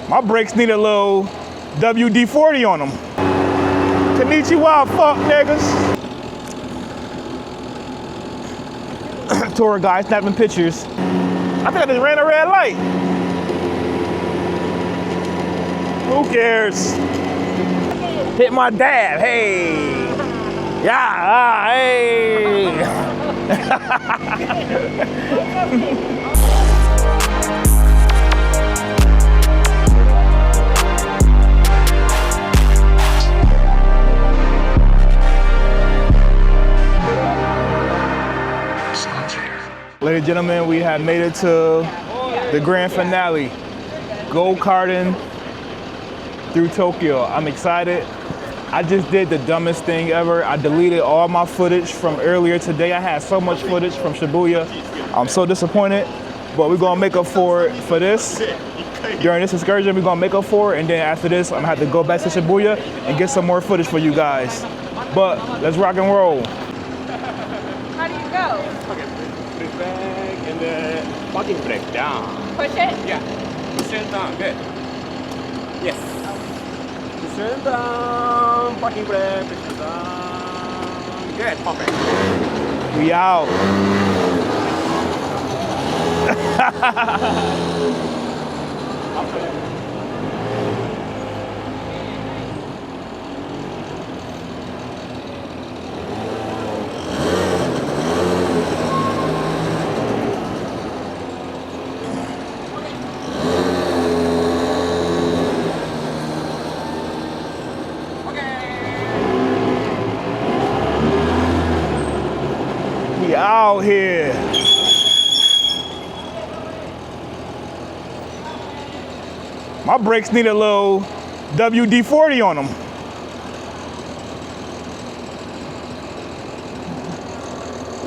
My brakes need a little WD-40 on them. Konnichiwa, fuck niggas. Tour guy snapping pictures. I think I just ran a red light. Who cares? Hit my dab, hey. Yeah, hey. Ladies and gentlemen, we have made it to the grand finale. Go-karting through Tokyo. I'm excited. I just did the dumbest thing ever. I deleted all my footage from earlier today. I had so much footage from Shibuya. I'm so disappointed, but we're gonna make up for it for this. During this excursion, we're gonna make up for it, and then after this, I'm gonna have to go back to Shibuya and get some more footage for you guys. But let's rock and roll. How do you go? Okay, put it back and then parking brake down. Push it? Yeah, push it down, good. Yes. Push it down, parking brake, push it down. Good, perfect. We out. We out here. My brakes need a little WD-40 on them.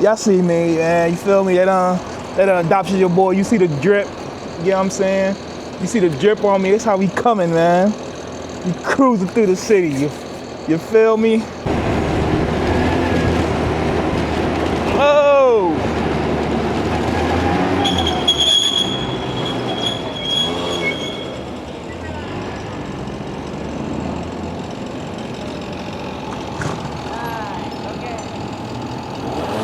Y'all see me, man, you feel me? They done adopted your boy. You see the drip, you know what I'm saying? You see the drip on me, that's how we coming, man. We cruising through the city, you feel me? Oh!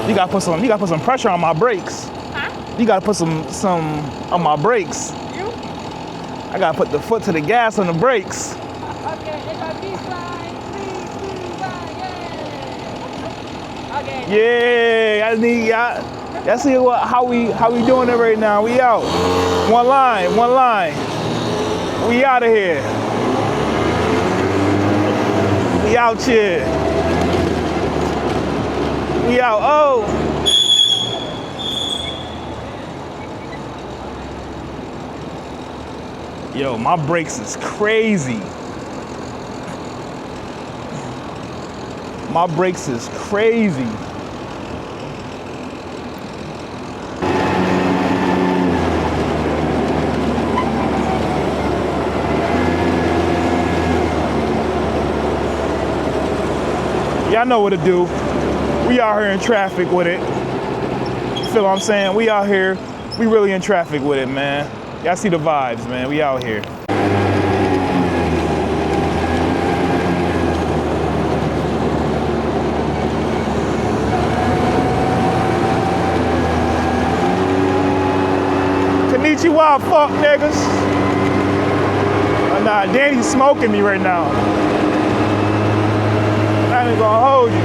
You gotta put some pressure on my brakes. Huh? You gotta put some on my brakes. You? I gotta put the foot to the gas on the brakes. Okay, if I be flying, 3, 2, 1, yeah. Okay. Yeah, I need y'all see how we doing it right now. We out. One line. We out of here. We out here. We out. Oh. Yo, my brakes is crazy. My brakes is crazy. Y'all know what to do. We out here in traffic with it. You feel what I'm saying? We out here, we really in traffic with it, man. Y'all see the vibes, man. We out here. Konnichiwa, fuck niggas. Oh, nah, Danny's smoking me right now. I ain't gonna hold you.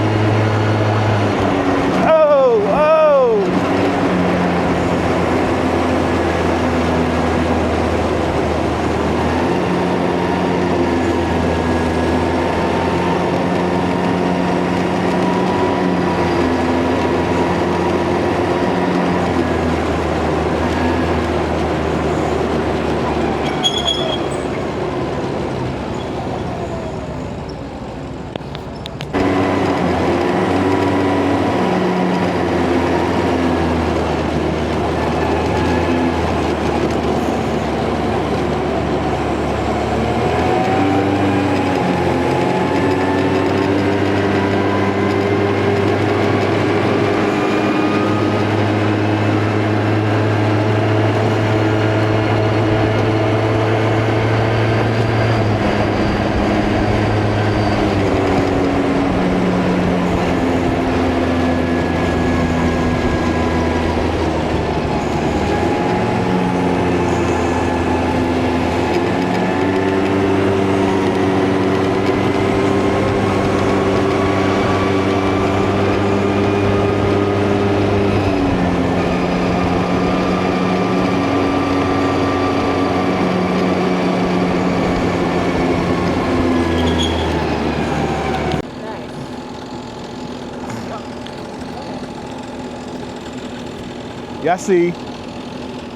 Y'all see,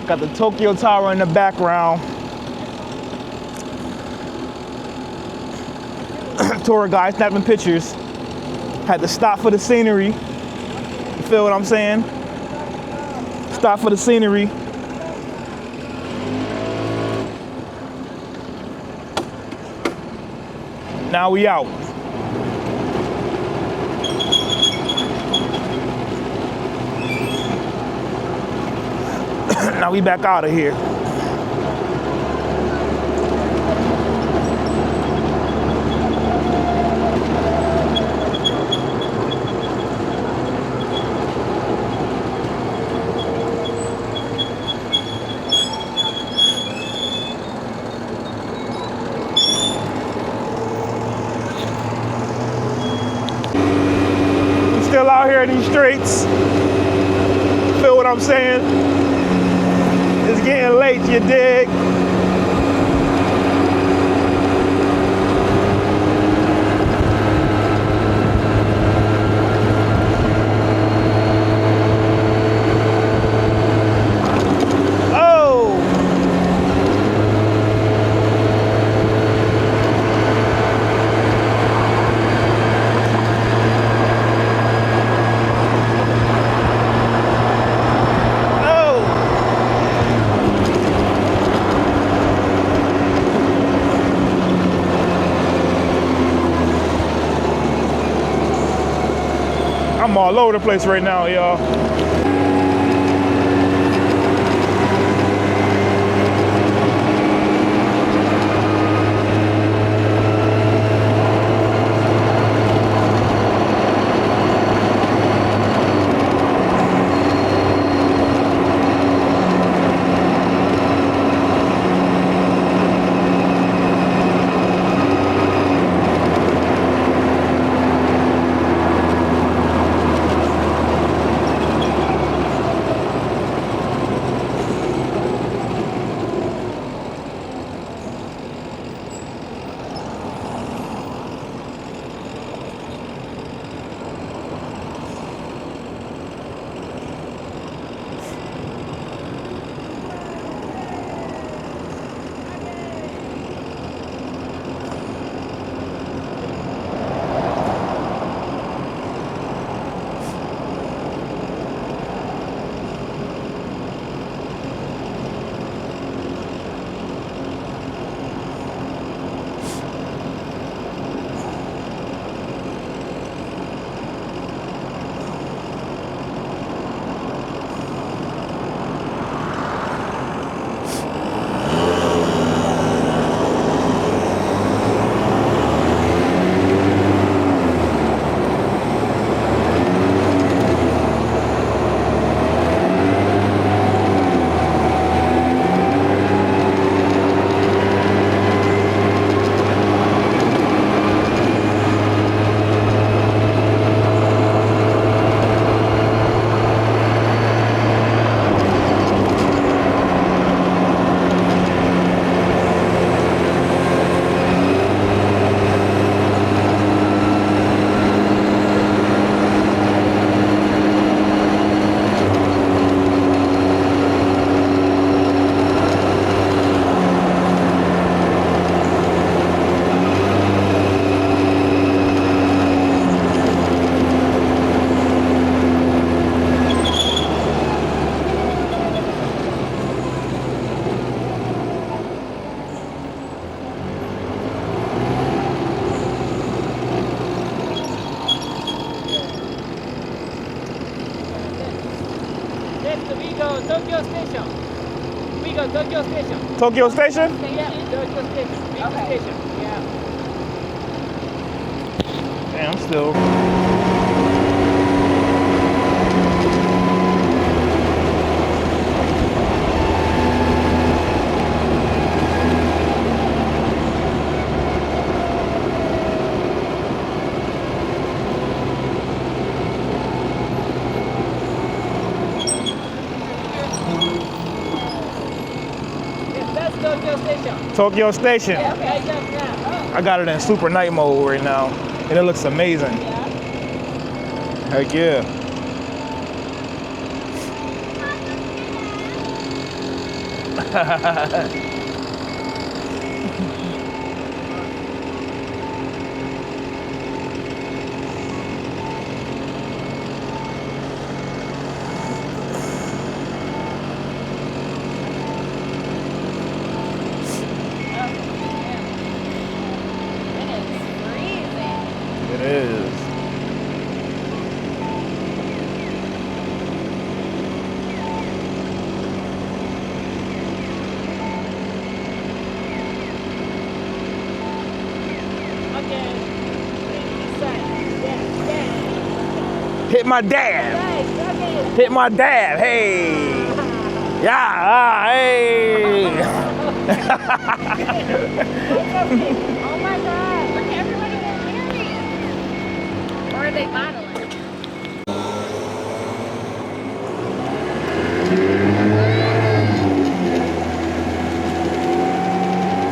got the Tokyo Tower in the background. Tour guide snapping pictures. Had to stop for the scenery. You feel what I'm saying? Stop for the scenery. Now we out. Now we back out of here. Still out here in these streets. Feel what I'm saying? It's getting late, you dig? I'm all over the place right now, y'all. We go Tokyo Station. We go Tokyo Station. Tokyo Station? Yeah, Tokyo Station. Big station. Yeah. Damn, I'm still. Tokyo Station. Tokyo Station. Yeah, okay. Yeah. I got it in super night mode right now, and it looks amazing. Yeah. Heck yeah. It is. Hit my dad. Hit my dad. Hey. Yeah. Hey. Oh my God! Look, everybody getting married. Or are they modeling?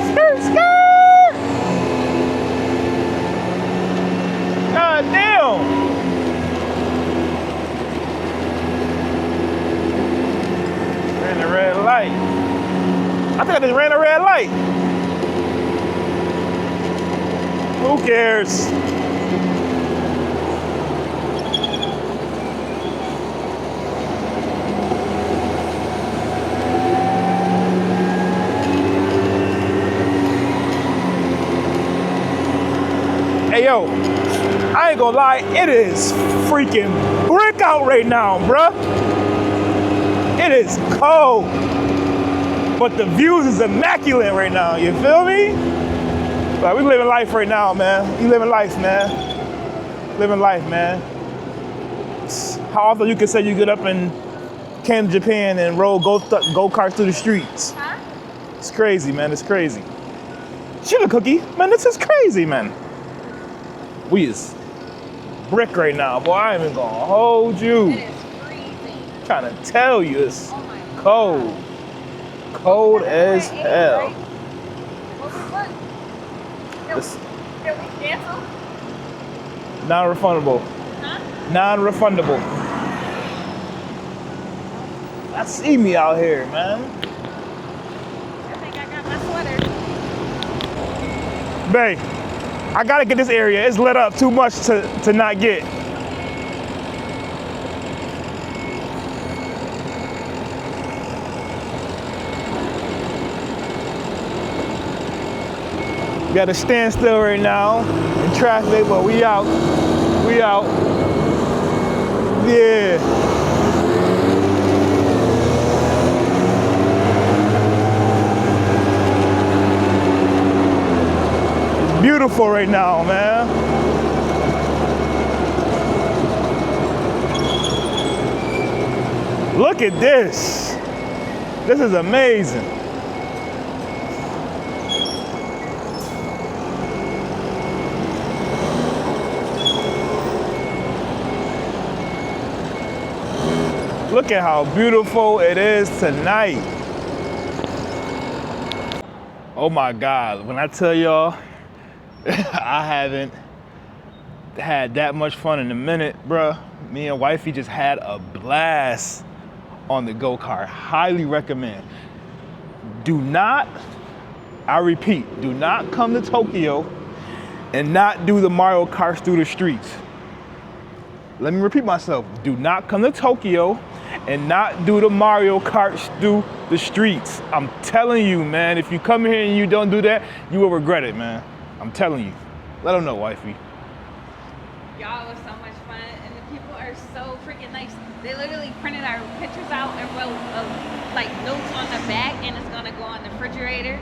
Skirt, skirt. God damn. Ran the red light. I think I just ran a red light. Who cares? Hey yo, I ain't gonna lie, it is freaking brick out right now, bruh. It is cold, but the views is immaculate right now, you feel me? Like, we living life right now, man. You living life, man. Living life, man. How often you can say you get up and came to Japan and rode go-karts through the streets? Huh? It's crazy, man, it's crazy. Sugar cookie, man, this is crazy, man. We is brick right now, boy. I ain't even gonna hold you. It is freezing. Trying to tell you, it's Oh my God. cold. Cold as hell. What was what? It's Did we cancel? non-refundable. Huh? Non-refundable. I see me out here, man. I think I got my sweater. Babe, I gotta get this area. It's lit up too much to not get. Got to stand still right now in traffic, but we out. We out. Yeah. It's beautiful right now, man. Look at this. This is amazing. Look at how beautiful it is tonight. Oh my God, when I tell y'all, I haven't had that much fun in a minute, bruh. Me and wifey just had a blast on the go-kart. Highly recommend. Do not, I repeat, do not come to Tokyo and not do the Mario Karts through the streets. Let me repeat myself. Do not come to Tokyo and not do the Mario Karts through the streets. I'm telling you, man, if you come here and you don't do that, you will regret it, man. I'm telling you. Let them know, wifey. Y'all, it was so much fun, and the people are so freaking nice. They literally printed our pictures out and wrote like notes on the back, and it's gonna go on the refrigerator,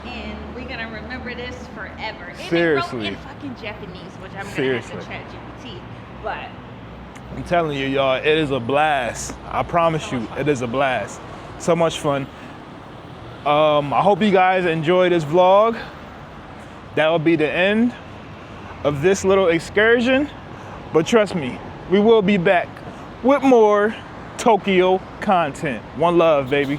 and we're gonna remember this forever. And Seriously. they wrote in fucking Japanese, which I'm Seriously. gonna have to ChatGPT, but. I'm telling you, y'all, it is a blast. I promise you, it is a blast. So much fun. I hope you guys enjoy this vlog. That will be the end of this little excursion. But trust me, we will be back with more Tokyo content. One love, baby.